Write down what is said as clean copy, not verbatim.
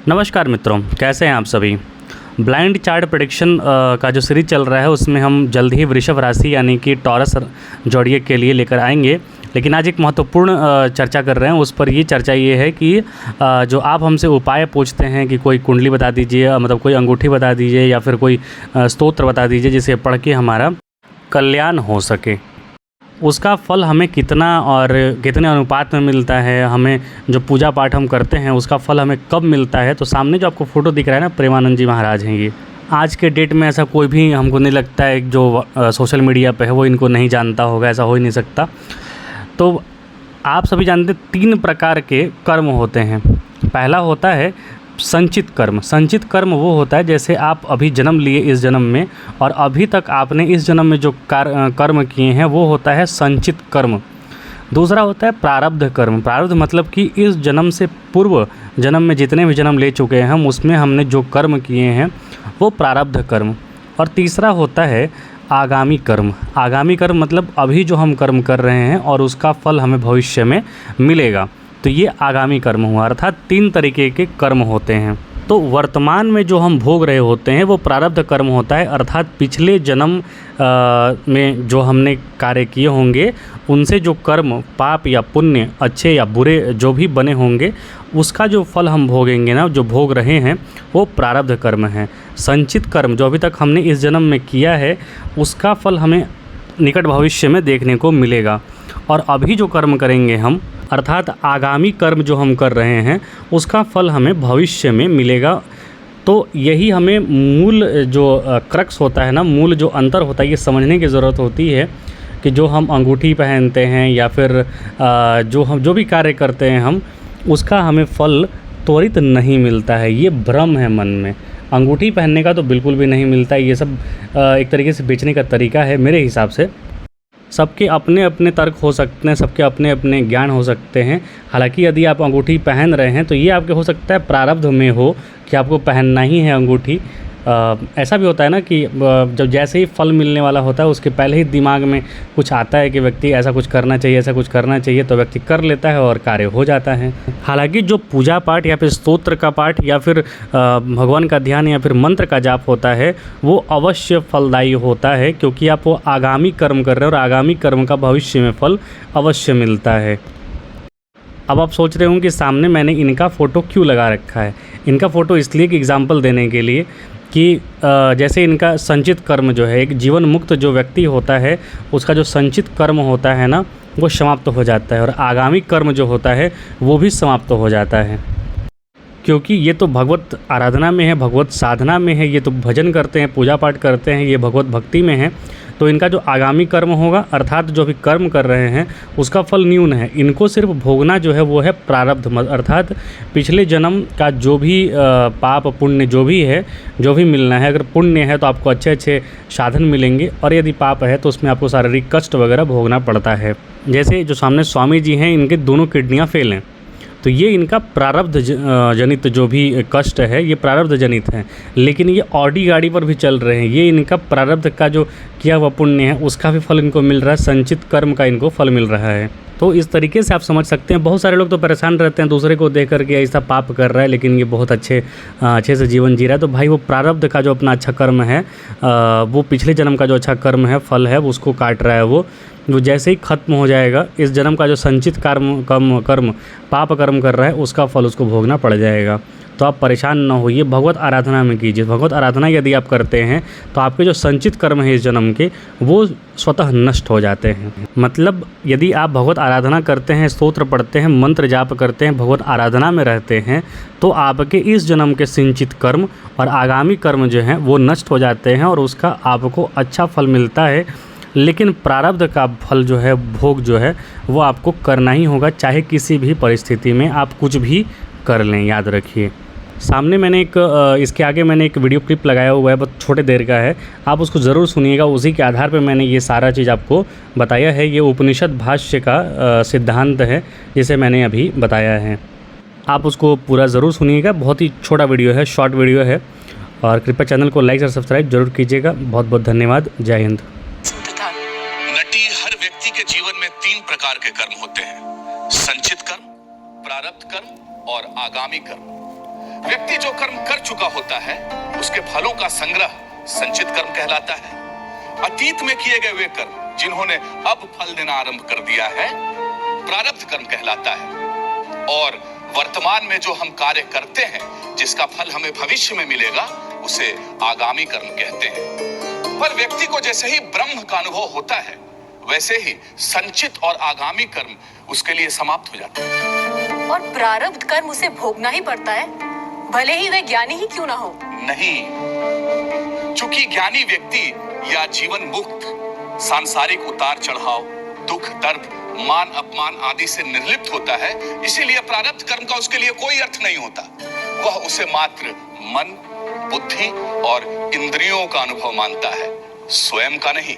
नमस्कार मित्रों, कैसे हैं आप सभी। ब्लाइंड चार्ट प्रेडिक्शन का जो सीरीज चल रहा है उसमें हम जल्द ही वृषभ राशि यानी कि टॉरस जोड़िए के लिए लेकर आएंगे। लेकिन आज एक महत्वपूर्ण चर्चा कर रहे हैं। उस पर ये चर्चा ये है कि जो आप हमसे उपाय पूछते हैं कि कोई कुंडली बता दीजिए, मतलब कोई अंगूठी बता दीजिए या फिर कोई स्तोत्र बता दीजिए जिसे पढ़ के हमारा कल्याण हो सके, उसका फल हमें कितना और कितने अनुपात में मिलता है, हमें जो पूजा पाठ हम करते हैं उसका फल हमें कब मिलता है। तो सामने जो आपको फ़ोटो दिख रहा है ना, प्रेमानंद जी महाराज हैं ये। आज के डेट में ऐसा कोई भी हमको नहीं लगता है जो सोशल मीडिया पे है वो इनको नहीं जानता होगा, ऐसा हो ही नहीं सकता। तो आप सभी जानते 3 प्रकार के कर्म होते हैं। पहला होता है संचित कर्म। संचित कर्म वो होता है जैसे आप अभी जन्म लिए इस जन्म में और अभी तक आपने इस जन्म में जो कर्म किए हैं वो होता है संचित कर्म। दूसरा होता है प्रारब्ध कर्म। प्रारब्ध मतलब कि इस जन्म से पूर्व जन्म में जितने भी जन्म ले चुके हैं हम, उसमें हमने जो कर्म किए हैं वो प्रारब्ध कर्म। और तीसरा होता है आगामी कर्म। आगामी कर्म मतलब अभी जो हम कर्म कर रहे हैं और उसका फल हमें भविष्य में मिलेगा, तो ये आगामी कर्म हुआ। अर्थात 3 तरीके के कर्म होते हैं। तो वर्तमान में जो हम भोग रहे होते हैं वो प्रारब्ध कर्म होता है, अर्थात पिछले जन्म में जो हमने कार्य किए होंगे उनसे जो कर्म, पाप या पुण्य, अच्छे या बुरे जो भी बने होंगे, उसका जो फल हम भोगेंगे ना, जो भोग रहे हैं वो प्रारब्ध कर्म है। संचित कर्म जो अभी तक हमने इस जन्म में किया है उसका फल हमें निकट भविष्य में देखने को मिलेगा। और अभी जो कर्म करेंगे हम, अर्थात आगामी कर्म जो हम कर रहे हैं उसका फल हमें भविष्य में मिलेगा। तो यही हमें मूल जो क्रक्स होता है ना, मूल जो अंतर होता है, ये समझने की ज़रूरत होती है कि जो हम अंगूठी पहनते हैं या फिर जो भी कार्य करते हैं हम, उसका हमें फल त्वरित नहीं मिलता है। ये भ्रम है मन में। अंगूठी पहनने का तो बिल्कुल भी नहीं मिलता है। ये सब एक तरीके से बेचने का तरीका है मेरे हिसाब से। सबके अपने अपने तर्क हो सकते हैं, सबके अपने अपने ज्ञान हो सकते हैं। हालांकि यदि आप अंगूठी पहन रहे हैं तो ये आपके हो सकता है प्रारब्ध में हो कि आपको पहनना ही है अंगूठी। ऐसा भी होता है ना कि जब जैसे ही फल मिलने वाला होता है उसके पहले ही दिमाग में कुछ आता है कि व्यक्ति ऐसा कुछ करना चाहिए, ऐसा कुछ करना चाहिए, तो व्यक्ति कर लेता है और कार्य हो जाता है। हालांकि जो पूजा पाठ या फिर स्तोत्र का पाठ या फिर भगवान का ध्यान या फिर मंत्र का जाप होता है वो अवश्य फलदायी होता है, क्योंकि आप वो आगामी कर्म कर रहे हैं और आगामी कर्म का भविष्य में फल अवश्य मिलता है। अब आप सोच रहे होंगे कि सामने मैंने इनका फ़ोटो क्यों लगा रखा है। इनका फ़ोटो इसलिए कि एग्जाम्पल देने के लिए कि जैसे इनका संचित कर्म जो है, एक जीवन मुक्त जो व्यक्ति होता है उसका जो संचित कर्म होता है ना वो समाप्त हो जाता है और आगामी कर्म जो होता है वो भी समाप्त हो जाता है। क्योंकि ये तो भगवत आराधना में है, भगवत साधना में है, ये तो भजन करते हैं, पूजा पाठ करते हैं, ये भगवत भक्ति में है। तो इनका जो आगामी कर्म होगा, अर्थात जो भी कर्म कर रहे हैं उसका फल न्यून है। इनको सिर्फ भोगना जो है वो है प्रारब्ध, अर्थात पिछले जन्म का जो भी पाप पुण्य जो भी है, जो भी मिलना है। अगर पुण्य है तो आपको अच्छे अच्छे साधन मिलेंगे और यदि पाप है तो उसमें आपको शारीरिक कष्ट वगैरह भोगना पड़ता है। जैसे जो सामने स्वामी जी हैं, इनके दोनों किडनियाँ फेल हैं, तो ये इनका प्रारब्ध जनित जो भी कष्ट है ये प्रारब्ध जनित है। लेकिन ये ऑडी गाड़ी पर भी चल रहे हैं, ये इनका प्रारब्ध का जो किया हुआ पुण्य है उसका भी फल इनको मिल रहा है, संचित कर्म का इनको फल मिल रहा है। तो इस तरीके से आप समझ सकते हैं। बहुत सारे लोग तो परेशान रहते हैं दूसरे को देख करके, ऐसा पाप कर रहा है लेकिन ये बहुत अच्छे से जीवन जी रहा है। तो भाई वो प्रारब्ध का जो अपना अच्छा कर्म है, वो पिछले जन्म का जो अच्छा कर्म है, फल है, उसको काट रहा है। वो जैसे ही ख़त्म हो जाएगा, इस जन्म का जो संचित कर्म पाप कर्म कर रहा है उसका फल उसको भोगना पड़ जाएगा। तो आप परेशान ना होइए, भगवत आराधना में कीजिए। भगवत आराधना यदि आप करते हैं तो आपके जो संचित कर्म है इस जन्म के वो स्वतः नष्ट हो जाते हैं। मतलब यदि आप भगवत आराधना करते हैं, स्तोत्र पढ़ते हैं, मंत्र जाप करते हैं, भगवत आराधना में रहते हैं, तो आपके इस जन्म के संचित कर्म और आगामी कर्म जो हैं वो नष्ट हो जाते हैं और उसका आपको अच्छा फल मिलता है। लेकिन प्रारब्ध का फल जो है, भोग जो है, वो आपको करना ही होगा, चाहे किसी भी परिस्थिति में आप कुछ भी कर लें। याद रखिए। सामने मैंने इसके आगे मैंने एक वीडियो क्लिप लगाया हुआ है, बहुत छोटे देर का है, आप उसको ज़रूर सुनिएगा। उसी के आधार पर मैंने ये सारा चीज़ आपको बताया है। ये उपनिषद भाष्य का सिद्धांत है जिसे मैंने अभी बताया है। आप उसको पूरा ज़रूर सुनिएगा। बहुत ही छोटा वीडियो है, शॉर्ट वीडियो है। और कृपया चैनल को लाइक और सब्सक्राइब जरूर कीजिएगा। बहुत बहुत धन्यवाद। जय हिंद। नटी हर व्यक्ति के जीवन में 3 प्रकार के कर्म होते हैं: संचित कर्म, प्रारब्ध कर्म और आगामी कर्म। व्यक्ति जो कर्म कर चुका होता है उसके फलों का संग्रह संचित कर्म कहलाता है। अतीत में किए गए वे कर्म जिन्होंने अब फल देना आरंभ कर दिया है प्रारब्ध कर्म कहलाता है। और वर्तमान में जो हम कार्य करते हैं जिसका फल हमें भविष्य में मिलेगा उसे आगामी कर्म कहते हैं। पर व्यक्ति को जैसे ही ब्रह्म का अनुभव होता है वैसे ही संचित और आगामी कर्म उसके लिए समाप्त हो जाते हैं। और प्रारब्ध कर्म उसे भोगना ही पड़ता है, भले ही वह ज्ञानी ही क्यों ना हो। नहीं, चूंकि ज्ञानी व्यक्ति या जीवन मुक्त सांसारिक उतार चढ़ाव, दुख, दर्द, मान अपमान आदि से निर्लिप्त होता है, इसीलिए प्रारब्ध कर्म का उसके लिए कोई अर्थ नहीं होता। वह उसे मात्र मन, बुद्धि और इंद्रियों का अनुभव मानता है, स्वयं का नहीं।